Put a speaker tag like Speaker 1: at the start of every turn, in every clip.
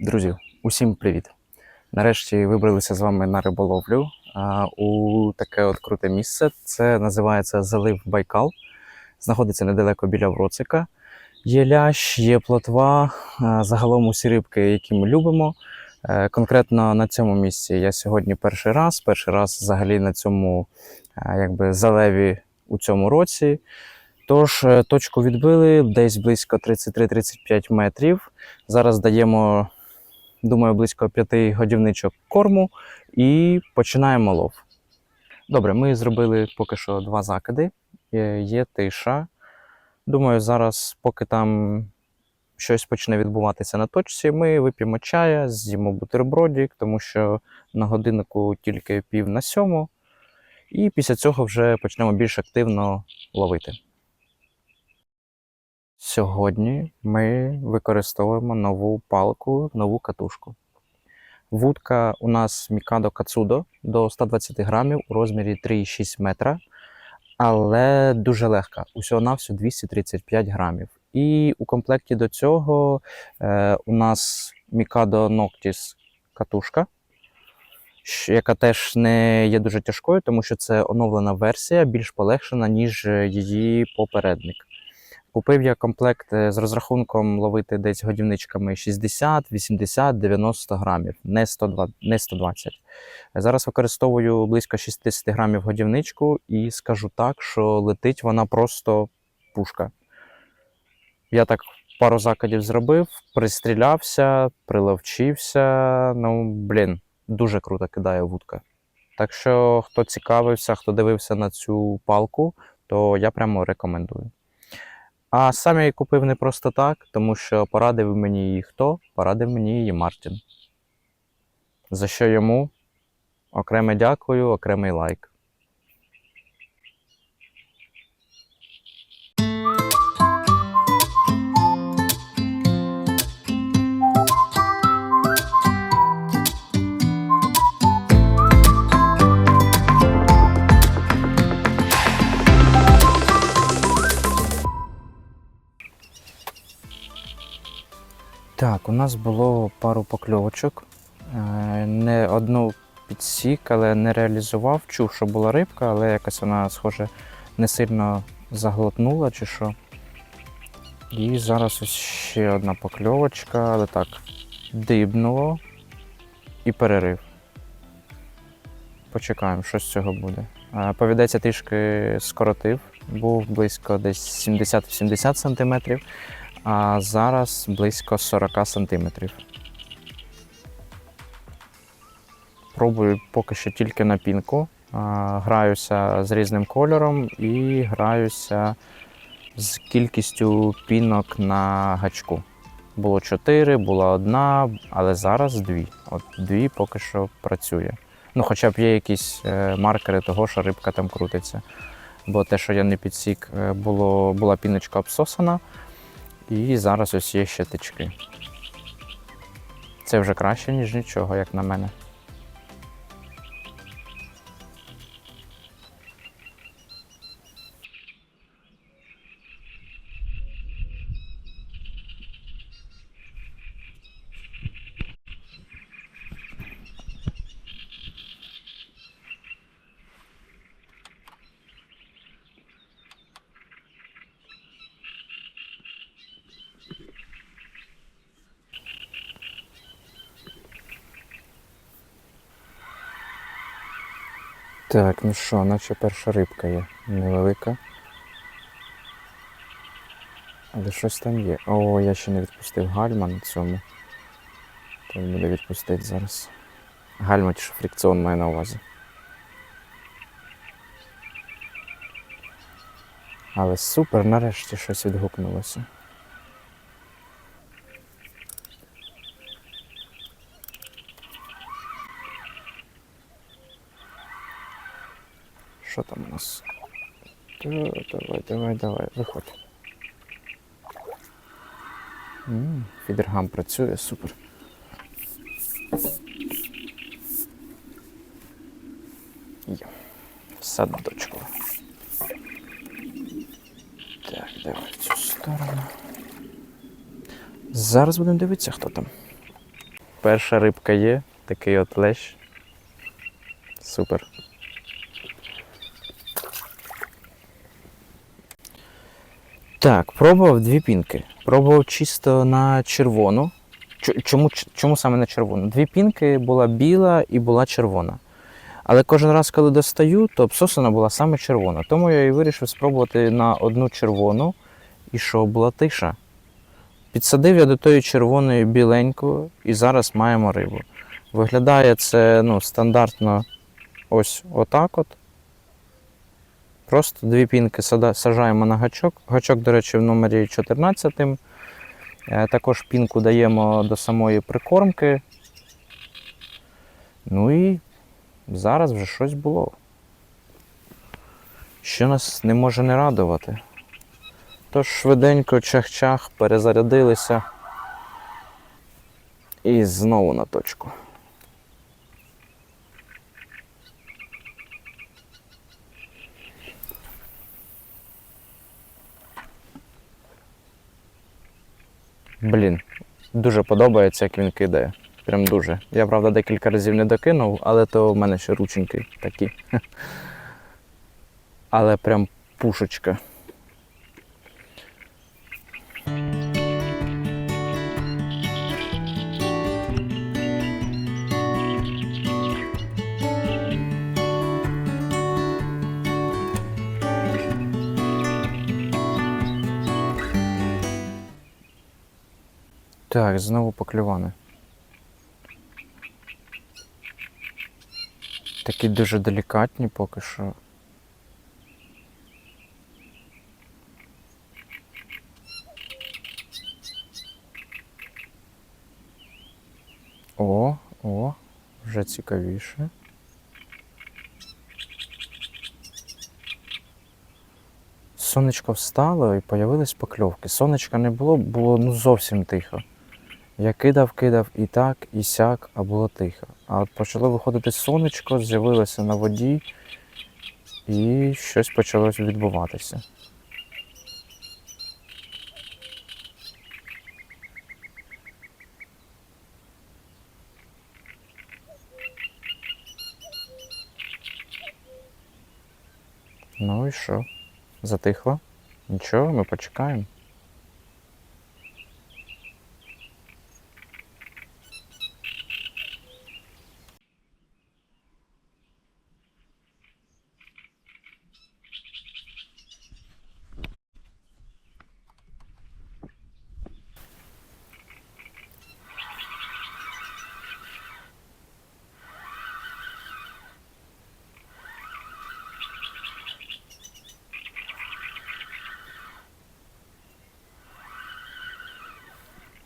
Speaker 1: Друзі, усім привіт! Нарешті вибралися з вами на риболовлю у таке от круте місце. Це називається залив Байкал. Знаходиться недалеко біля Вроцика. Є лящ, є плотва, загалом усі рибки, які ми любимо. Конкретно на цьому місці я сьогодні перший раз взагалі на цьому заливі у цьому році. Тож, точку відбили десь близько 33-35 метрів. Зараз даємо, думаю, близько 5 годівничок корму і починаємо лов. Добре, ми зробили поки що 2 закиди. Є тиша. Думаю, зараз, поки там щось почне відбуватися на точці, ми вип'ємо чая, з'їмо бутербродик, тому що на годиннику тільки 6:45. І після цього вже почнемо більш активно ловити. Сьогодні ми використовуємо нову палку, нову катушку. Вудка у нас Mikado Katsudo до 120 грамів у розмірі 3,6 метра, але дуже легка, усього-навсього 235 грамів. І у комплекті до цього у нас Mikado Noctis катушка, яка теж не є дуже тяжкою, тому що це оновлена версія, більш полегшена, ніж її попередник. Купив я комплект з розрахунком ловити десь годівничками 60, 80, 90 грамів, не 120. Зараз використовую близько 60 грамів годівничку і скажу так, що летить вона просто пушка. Я так пару закидів зробив, пристрілявся, приловчився, дуже круто кидає вудка. Так що, хто цікавився, хто дивився на цю палку, то я прямо рекомендую. А сам я її купив не просто так, тому що порадив мені її хто? Порадив мені її Мартін. За що йому окреме дякую, окремий лайк. Так, у нас було пару покльовочок. Не одну підсік, але не реалізував. Чув, що була рибка, але якось вона, схоже, не сильно заглотнула чи що. І зараз ось ще одна покльовочка, але так, дибнуло і перерив. Почекаємо, що з цього буде. Повідець я трішки скоротив, був близько десь 70-80 см. А зараз близько 40 см. Пробую поки що тільки на пінку. Граюся з різним кольором і граюся з кількістю пінок на гачку. Було 4, була 1, але зараз 2. От 2 поки що працює. Хоча б є якісь маркери того, що рибка там крутиться. Бо те, що я не підсік, була піночка обсосана. І зараз ось є ще тички. Це вже краще, ніж нічого, як на мене. Так, ну що, наче перша рибка є. Невелика. Але щось там є. О, я ще не відпустив гальма на цьому. Треба буде відпустити зараз. Гальма чи фрикціон маю на увазі. Але супер, нарешті щось відгукнулося. Що там у нас? Давай, виходь. Фідергам працює, супер. Є. В садочку. Так, давай в цю сторону. Зараз будемо дивитися, хто там. Перша рибка є, такий от лещ. Супер. Так, пробував дві пінки. Пробував чисто на червону. Чому саме на червону? Дві пінки, була біла і була червона. Але кожен раз, коли достаю, то обсосана була саме червона. Тому я і вирішив спробувати на одну червону. І що, була тиша. Підсадив я до тої червоної біленьку і зараз маємо рибу. Виглядає це стандартно ось отак от. Просто дві пінки саджаємо на гачок. Гачок, до речі, в номері 14. Також пінку даємо до самої прикормки. Ну і зараз вже щось було. Що нас не може не радувати. Тож швиденько чах-чах, перезарядилися. І знову на точку. Блін, дуже подобається, як він кидає. Прям дуже. Я, правда, декілька разів не докинув, але то в мене ще рученьки такі. Але прям пушечка. Так, знову поклювани. Такі дуже делікатні поки що. О, вже цікавіше. Сонечко встало і появились покльовки. Сонечка не було, було зовсім тихо. Я кидав і так, і сяк, а було тихо. А от почало виходити сонечко, з'явилося на воді і щось почало відбуватися. Ну і що? Затихло? Нічого, ми почекаємо.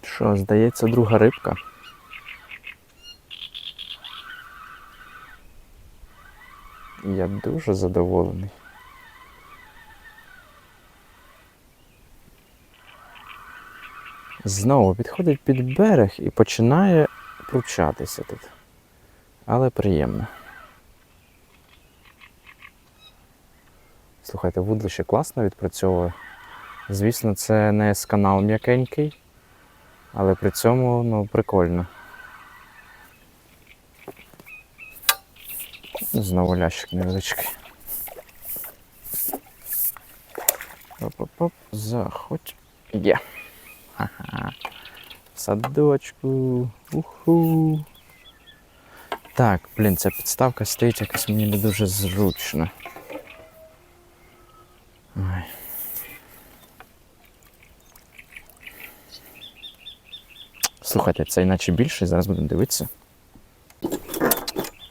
Speaker 1: Що, здається, друга рибка. Я дуже задоволений. Знову підходить під берег і починає пручатися тут. Але приємно. Слухайте, вудлище класно відпрацьовує. Звісно, це не есканал м'якенький, але при цьому, прикольно. Знову лящик невеличкий. Оп-оп-оп, заходь. Є. Ага. В садочку. Уху. Так, блін, ця підставка стоїть якось мені не дуже зручно. Ой. Слухайте, це іначе більший, зараз будемо дивитися.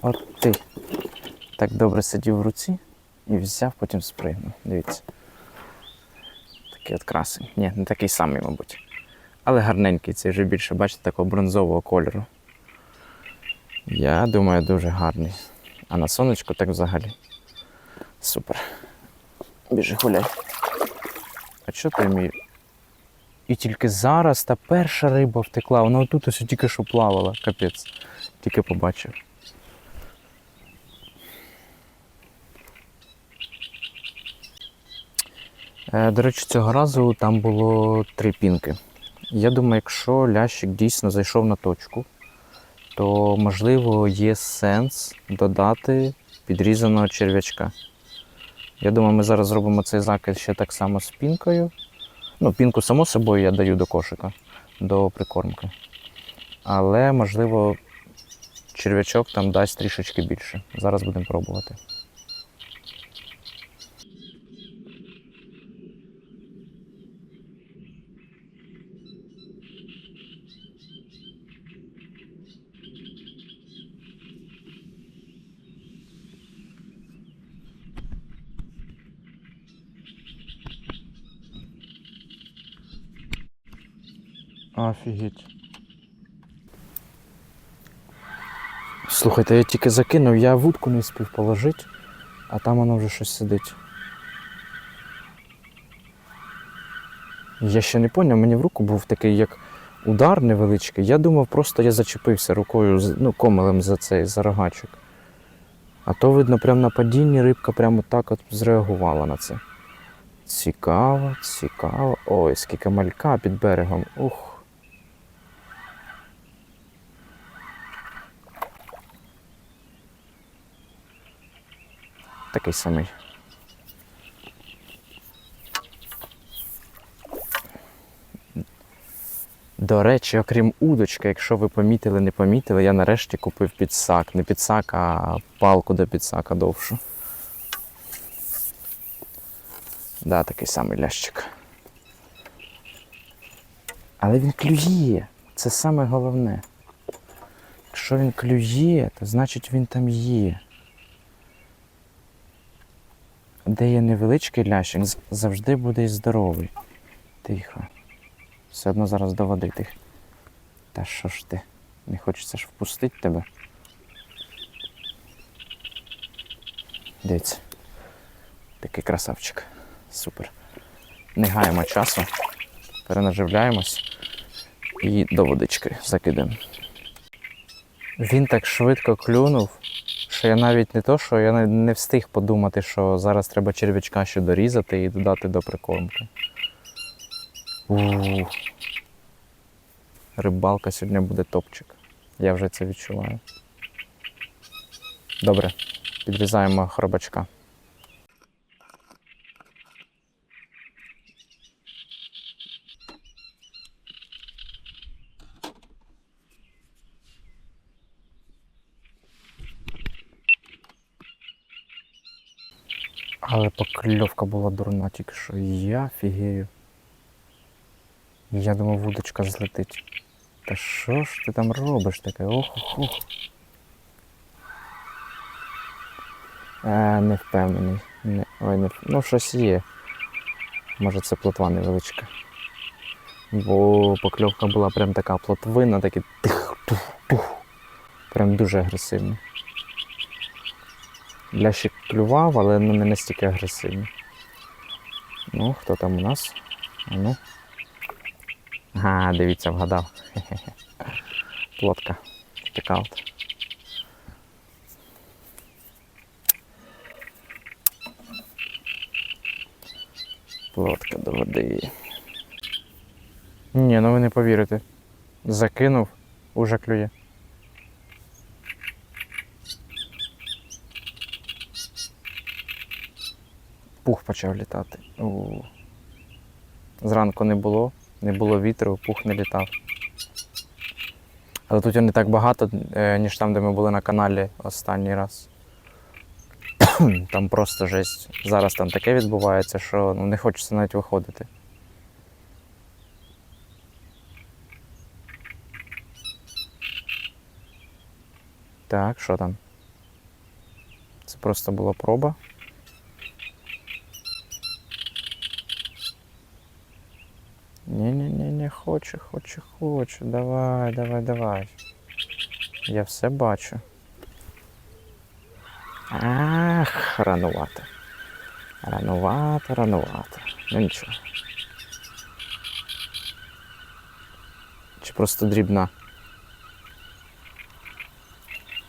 Speaker 1: От ти так добре сидів в руці і взяв, потім спригнув. Дивіться. Такий от красень. Ні, не такий самий, мабуть. Але гарненький, цей вже більше, бачите, такого бронзового кольору. Я думаю, дуже гарний. А на сонечку так взагалі. Супер. Біжи гуляй. А що той мій І тільки зараз та перша риба втекла. Вона отут ось тільки що плавала, капець. Тільки побачив. До речі, цього разу там було 3 пінки. Я думаю, якщо лящик дійсно зайшов на точку, то, можливо, є сенс додати підрізаного черв'ячка. Я думаю, ми зараз зробимо цей закид ще так само з пінкою. Ну, пінку, само собою, я даю до кошика, до прикормки. Але, можливо, черв'ячок там дасть трішечки більше. Зараз будемо пробувати. Офігеть. Слухайте, я тільки закинув, я вудку не встиг положити, а там воно вже щось сидить. Я ще не зрозумів, мені в руку був такий як удар невеличкий. Я думав, просто я зачепився рукою, ну, комелем за рогачик. А то, видно, прямо на падінні рибка прямо так от зреагувала на це. Цікаво, цікаво. Ой, скільки малька під берегом. Ух. Такий самий. До речі, окрім удочки, якщо ви помітили, не помітили, я нарешті купив підсак. Не підсак, а палку до підсака довшу. Да, такий самий лящик. Але він клює. Це саме головне. Якщо він клює, то значить він там є. Де є невеличкий лящик, завжди буде і здоровий. Тихо. Все одно зараз до води тихо. Та що ж ти? Не хочеться ж впустити тебе. Дивіться. Такий красавчик. Супер. Не гаємо часу. Перенаживляємось. І до водички закидаємо. Він так швидко клюнув, що я навіть не то, що я не встиг подумати, що зараз треба черв'ячка ще дорізати і додати до прикормки. Рибалка сьогодні буде топчик. Я вже це відчуваю. Добре, підрізаємо хробачка. Але покльовка була дурна тільки що. Я фігею. Я думав, вудочка злетить. Та що ж ти там робиш таке? Ох-ох-ох. Не впевнений. Ну, щось є. Може, це плотва невеличка. Бо покльовка була прям така плотвина, такий тих-тух-тух. Прям дуже агресивний. Лящик клював, але не настільки агресивний. Ну, хто там у нас? А ну. Ага, дивіться, вгадав. Хе-хе-хе. Плотка. Чекаут. Плотка до води. Ні, ну ви не повірите. Закинув, уже клює. Пух почав літати. Зранку не було вітру, пух не літав. Але тут його не так багато, ніж там, де ми були на каналі останній раз. Там просто жесть. Зараз там таке відбувається, що не хочеться навіть виходити. Так, що там? Це просто була проба. Ні, хочу. Давай. Я все бачу. Ах, рановато. Ну нічого. Чи просто дрібна?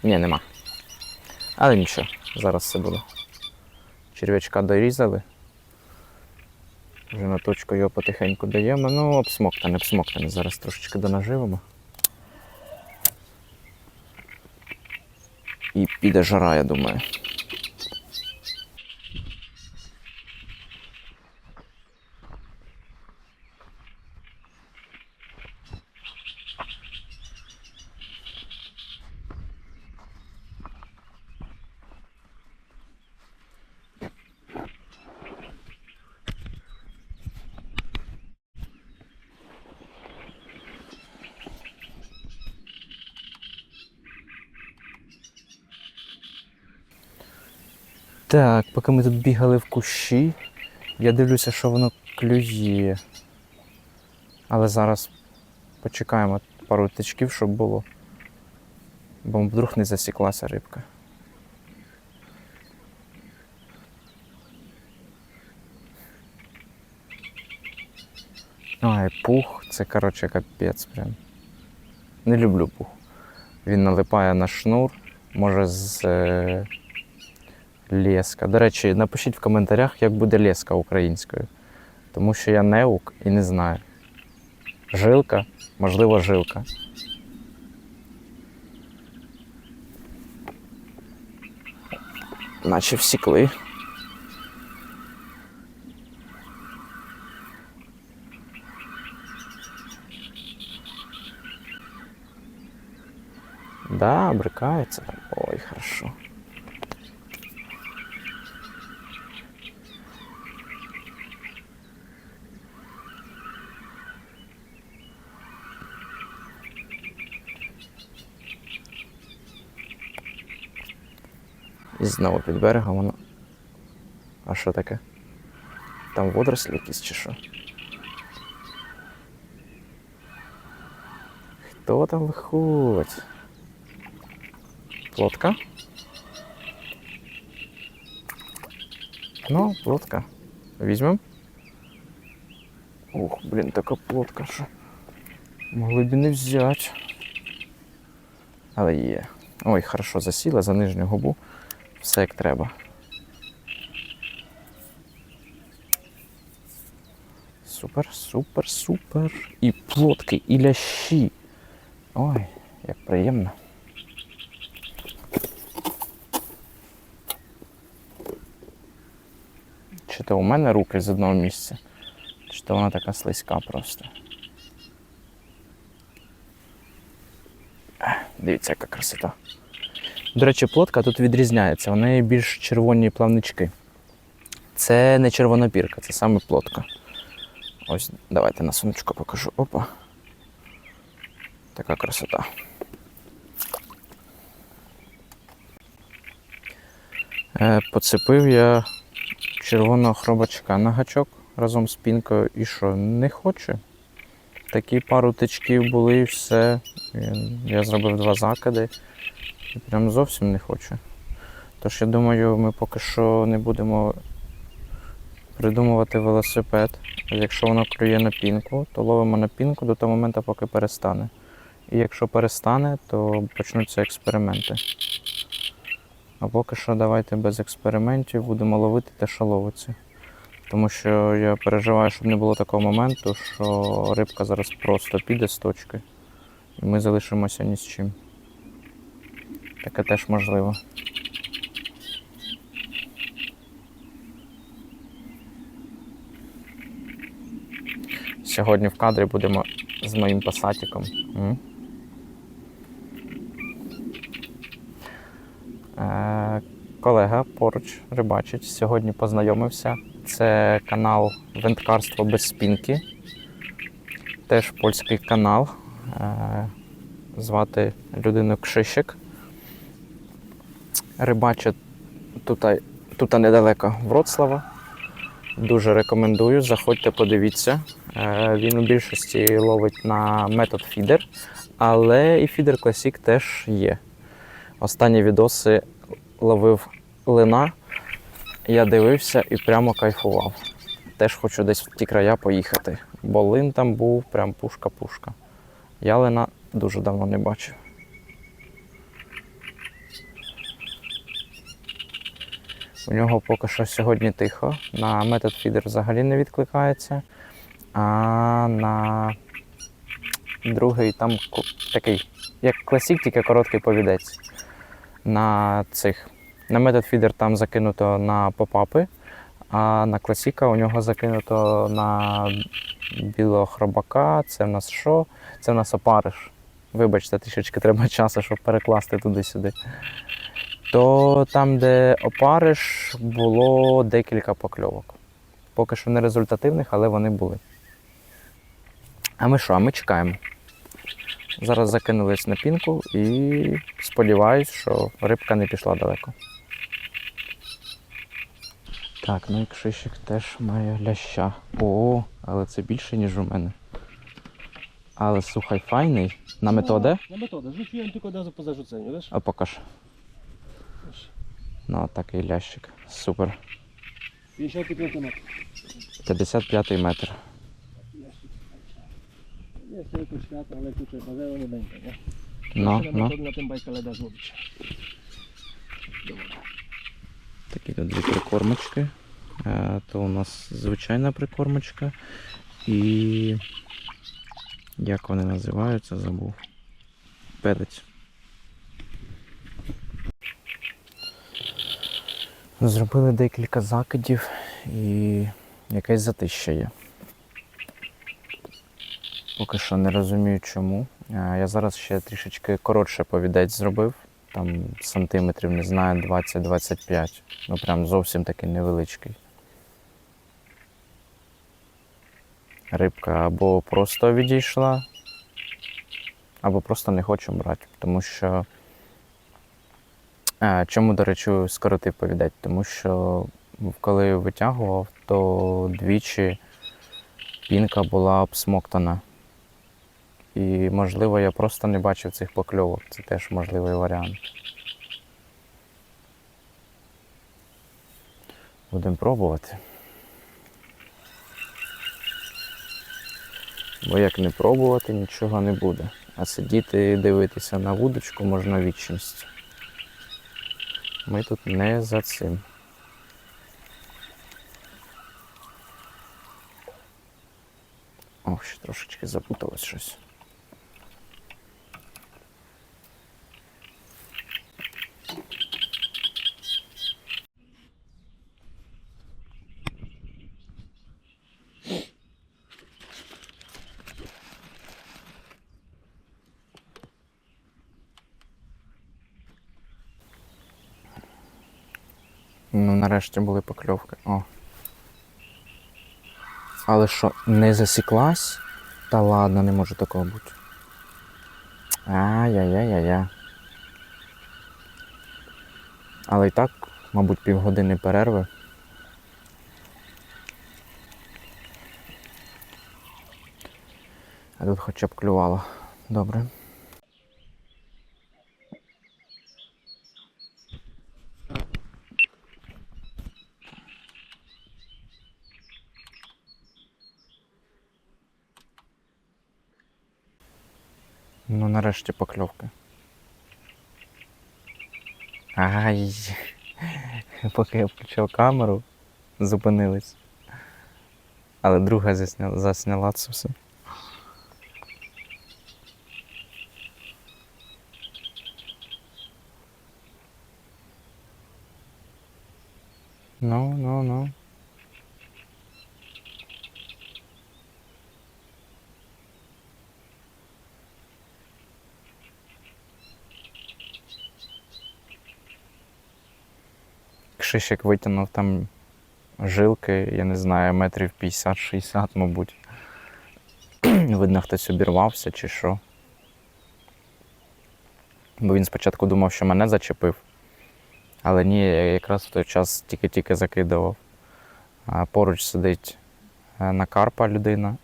Speaker 1: Ні, нема. Але нічого, зараз все буде. Черв'ячка дорізали. Вже на точку його потихеньку даємо. Ну, обсмоктане. Зараз трошечки донаживимо. І піде жара, я думаю. Так, поки ми тут бігали в кущі, я дивлюся, що воно клює. Але зараз почекаємо пару тичків, щоб було. Бо вдруг не засіклася рибка. Ай, пух, це, коротше, капець прям. Не люблю пух. Він налипає на шнур, може з леска. До речі, напишіть в коментарях, як буде леска українською. Тому що я неук і не знаю. Жилка, можливо, жилка. Наче всікли. Да, брыкается там. Ой, хорошо. І знову під берегом воно. А що таке? Там водорослі якісь чи що? Хто там виходить? Плотка? Ну, плотка. Візьмем. Ух, блін, така плотка, що могли б і не взяти. Але є. Ой, хорошо засіла за нижню губу. Все як треба. Супер, супер, супер. І плотки, і лящі. Ой, як приємно. Чи то у мене руки з одного місця, чи то вона така слизька просто. Дивіться, яка красота. До речі, плотка тут відрізняється, в неї більш червоні плавнички. Це не червонопірка, це саме плотка. Ось, давайте на сонечко покажу. Опа. Така красота. Поцепив я червоного хробачка на гачок разом з пінкою. І що, не хоче? Такі пару тичків були і все. Я зробив 2 закиди. І прям зовсім не хоче. Тож я думаю, ми поки що не будемо придумувати велосипед. Якщо воно клює на пінку, то ловимо на пінку до того моменту, поки перестане. І якщо перестане, то почнуться експерименти. А поки що давайте без експериментів будемо ловити те, що ловиться. Тому що я переживаю, щоб не було такого моменту, що рибка зараз просто піде з точки. І ми залишимося ні з чим. Таке теж можливо. Сьогодні в кадрі будемо з моїм пасатиком. Колега поруч рибачить, сьогодні познайомився. Це канал Венткарство без спінки. Теж польський канал. Звати людину Кшищик. Рибачить тут недалеко Вроцлава. Дуже рекомендую, заходьте, подивіться. Він у більшості ловить на метод фідер, але і фідер Classic теж є. Останні відоси ловив лина, я дивився і прямо кайфував. Теж хочу десь в ті края поїхати, бо лин там був прям пушка-пушка. Ялина дуже давно не бачив. У нього поки що сьогодні тихо. На метод фідер взагалі не відкликається. А на другий там такий, як класік, тільки короткий повідець. На метод фідер там закинуто на попапи, а на класіка у нього закинуто на білого хробака. Це в нас що? Це в нас опариш. Вибачте, трішечки треба часу, щоб перекласти туди-сюди. То там, де опариш, було декілька покльовок. Поки що не результативних, але вони були. А ми що? А ми чекаємо. Зараз закинулись на пінку і сподіваюсь, що рибка не пішла далеко. Так, ну і Кшищик теж має ляща. О, але це більше, ніж у мене. Але, слухай, файний. На методе?
Speaker 2: Na metodę. Rzuciłem tylko od razu po zarzuceniu, wiesz?
Speaker 1: А покаж. Ну, такий лящик. Супер.
Speaker 2: 55 metr.
Speaker 1: 55 метр.
Speaker 2: Jest tylko świat, ale tutaj bazeru nie będzie, nie?
Speaker 1: Ну,
Speaker 2: Na
Speaker 1: ну.
Speaker 2: metodę na tym bajkale da złowić.
Speaker 1: Такі тут дві прикормочки. То у нас звичайна прикормочка. І як вони називаються, забув. Пелець. Зробили декілька закидів і якесь затища є. Поки що не розумію чому. Я зараз ще трішечки коротше повідець зробив. Там сантиметрів, не знаю, 20-25. Ну прям зовсім такий невеличкий. Рибка або просто відійшла, або просто не хочу брати. Тому що... Чому, до речі, скоротив повідець? Тому що коли витягував, то двічі пінка була обсмоктана. І, можливо, я просто не бачив цих покльовок. Це теж можливий варіант. Будемо пробувати. Бо як не пробувати, нічого не буде. А сидіти і дивитися на вудочку можна вічність. Ми тут не за цим. О, ще трошечки запуталось щось. Ну, нарешті були покльовки. О. Але що, не засіклась? Та ладно, не може такого бути. Ай-яй-яй-яй-яй. Але і так, мабуть, півгодини перерви. А тут хоча б клювало. Добре. Ну, нарешті покльовки. Ай. Поки я включив камеру, зупинились. Але друга засняла це все. Ну. Кшищик витягнув там жилки, я не знаю, метрів 50-60, мабуть. Видно, хтось обірвався чи що. Бо він спочатку думав, що мене зачепив. Але ні, я якраз в той час тільки-тільки закидував. А поруч сидить на карпа людина.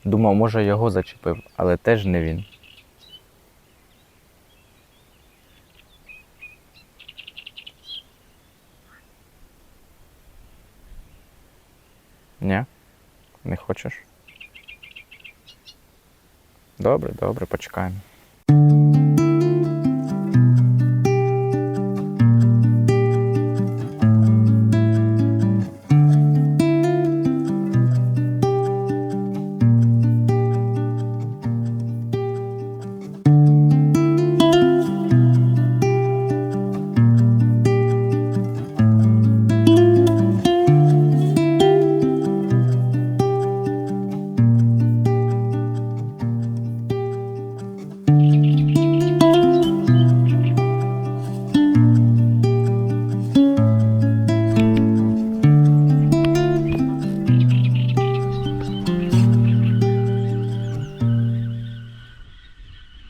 Speaker 1: Думав, може його зачепив, але теж не він. Ні? Не хочеш? Добре, добре, почекаємо.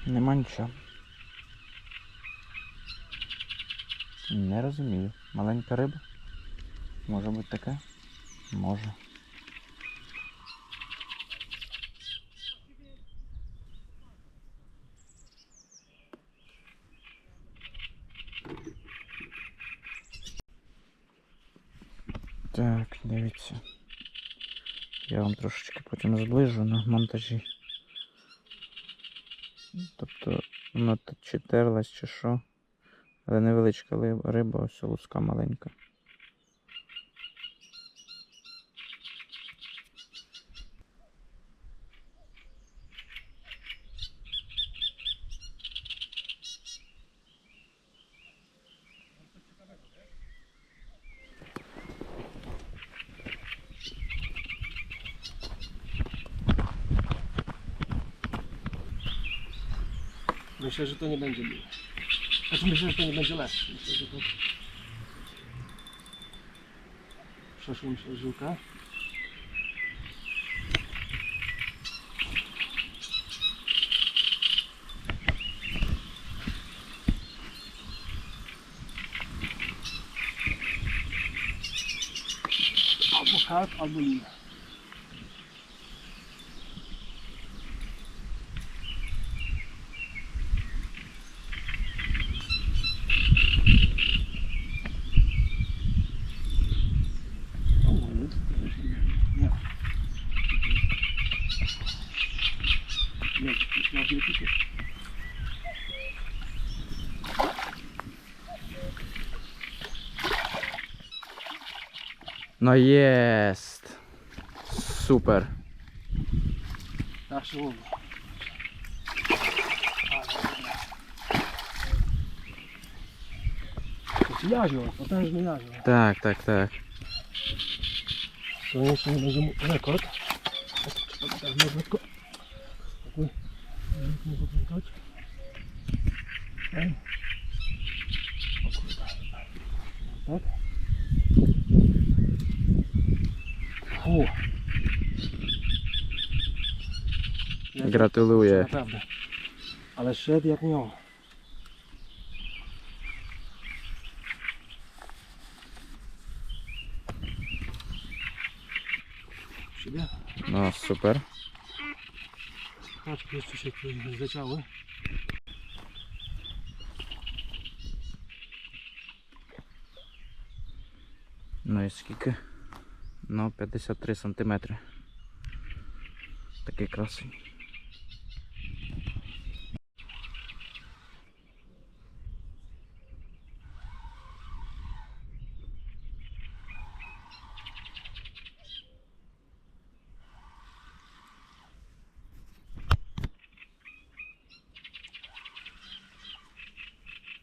Speaker 1: Нема нічого. Не розумію. Маленька риба? Може бути таке? Може. Так, дивіться. Я вам трошечки потім зближу на монтажі. Тобто вона тут чи терлась, чи що. Але невеличка риба, ось луска маленька.
Speaker 2: Myślę, że to nie będzie miłe. Znaczy myślę, że to nie będzie lepsze. Myślę, że to... Przeszło mi się żyłka. Albo karp, albo lina.
Speaker 1: No jest! Super!
Speaker 2: Nasze łowy. To jest jazior, potężny jazior.
Speaker 1: Tak, tak, tak.
Speaker 2: To jeszcze nie będzie mój rekord. Trzeba tak lekko. Spokój. Nie popękać. Okay. O kurde. Tak? Fu.
Speaker 1: Gratuluję.
Speaker 2: Naprawdę. Ale szedł jak miał. Siebie?
Speaker 1: No super.
Speaker 2: Kaczki jeszcze się tu zleciały.
Speaker 1: Ну і скільки? Ну, 53 сантиметри. Такий красень.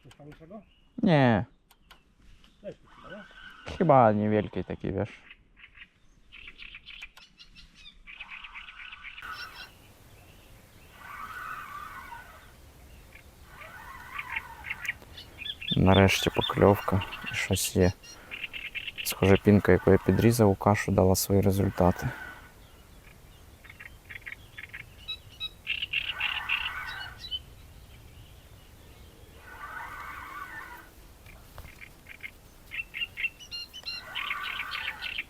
Speaker 2: Coś mniejszego?
Speaker 1: Nie,
Speaker 2: Weź tu chyba, nie?
Speaker 1: chyba niewielki taki, wiesz. Нарешті покльовка і щось є. Схоже, пінка, яку я підрізав у кашу, дала свої результати.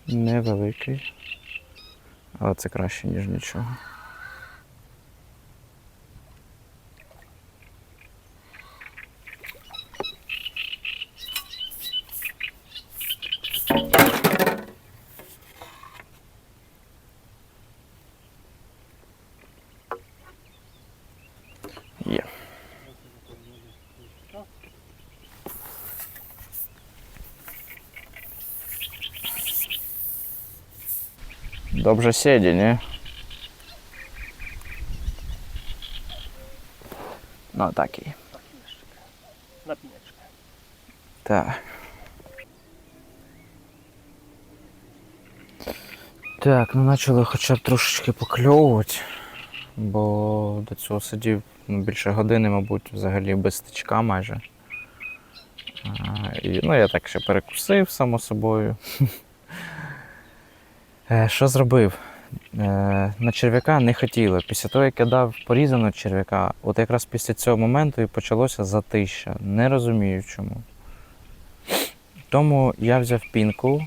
Speaker 1: Невеликий, але це краще, ніж нічого. Dobrze siedzi, nie? No taki.
Speaker 2: Napineczkę.
Speaker 1: Tak. Так, ну почали хоча б трошечки покльовувати, бо до цього сидів більше години, мабуть, взагалі без стичка майже. Ну, я так ще перекусив, само собою. Що зробив? На черв'яка не хотіло. Після того, як я дав порізаного черв'яка, от якраз після цього моменту і почалося затища. Не розумію чому. Тому я взяв пінку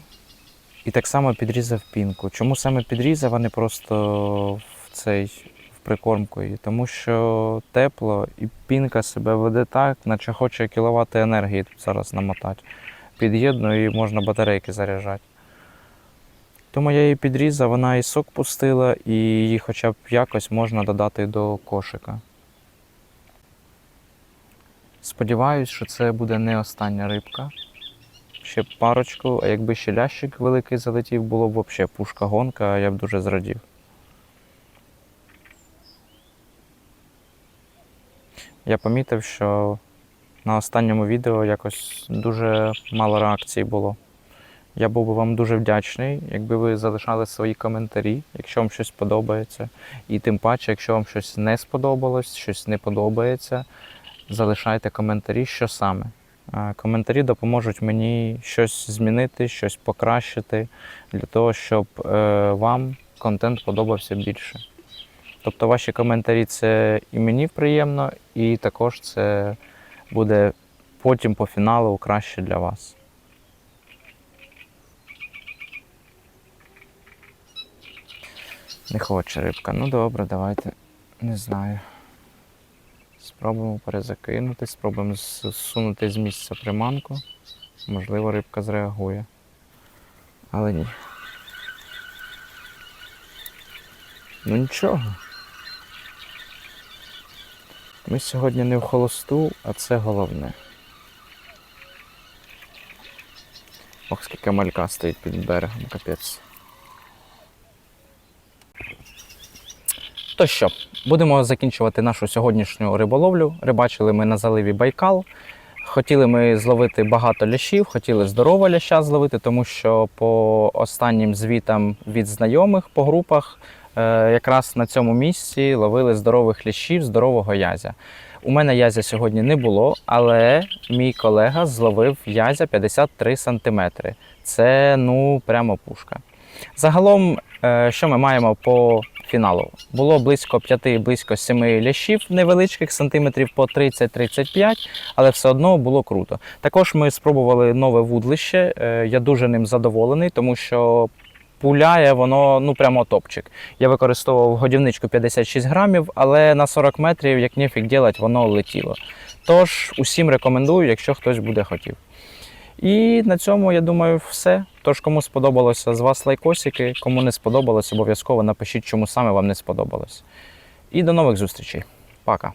Speaker 1: і так само підрізав пінку. Чому саме підрізав, а не просто в прикормку її? Тому що тепло і пінка себе веде так, наче хоче кіловати енергії тут зараз намотати. Під'єдную і можна батарейки заряджати. Тому я її підрізав, вона і сок пустила, і її хоча б якось можна додати до кошика. Сподіваюсь, що це буде не остання рибка. Ще парочку, а якби ще лящик великий залетів, було б взагалі пушка-гонка, я б дуже зрадів. Я помітив, що на останньому відео якось дуже мало реакцій було. Я був би вам дуже вдячний, якби ви залишали свої коментарі, якщо вам щось подобається. І тим паче, якщо вам щось не сподобалось, щось не подобається, залишайте коментарі, що саме. Коментарі допоможуть мені щось змінити, щось покращити, для того, щоб вам контент подобався більше. Тобто ваші коментарі – це і мені приємно, і також це буде потім по фіналу краще для вас. Не хоче рибка. Ну добре, давайте, не знаю. Спробуємо перезакинути, спробуємо зсунути з місця приманку. Можливо, рибка зреагує. Але ні. Ну нічого. Ми сьогодні не в холосту, а це головне. Ох, скільки малька стоїть під берегом, капець. То що, будемо закінчувати нашу сьогоднішню риболовлю. Рибачили ми на заливі Байкал. Хотіли ми зловити багато лящів, хотіли здорового ляща зловити, тому що по останнім звітам від знайомих по групах якраз на цьому місці ловили здорових лящів, здорового язя. У мене язя сьогодні не було, але мій колега зловив язя 53 см. Це, ну, прямо пушка. Загалом, що ми маємо по фіналу? Було близько 5, близько 7 лящів невеличких, сантиметрів по 30-35, але все одно було круто. Також ми спробували нове вудлище, я дуже ним задоволений, тому що пуляє воно, ну, прямо топчик. Я використовував годівничку 56 грамів, але на 40 метрів, як нефіг ділать, воно летіло. Тож, усім рекомендую, якщо хтось буде хотів. І на цьому, я думаю, все. Тож, кому сподобалося, з вас лайкосики, кому не сподобалось, обов'язково напишіть, чому саме вам не сподобалось. І до нових зустрічей. Пока.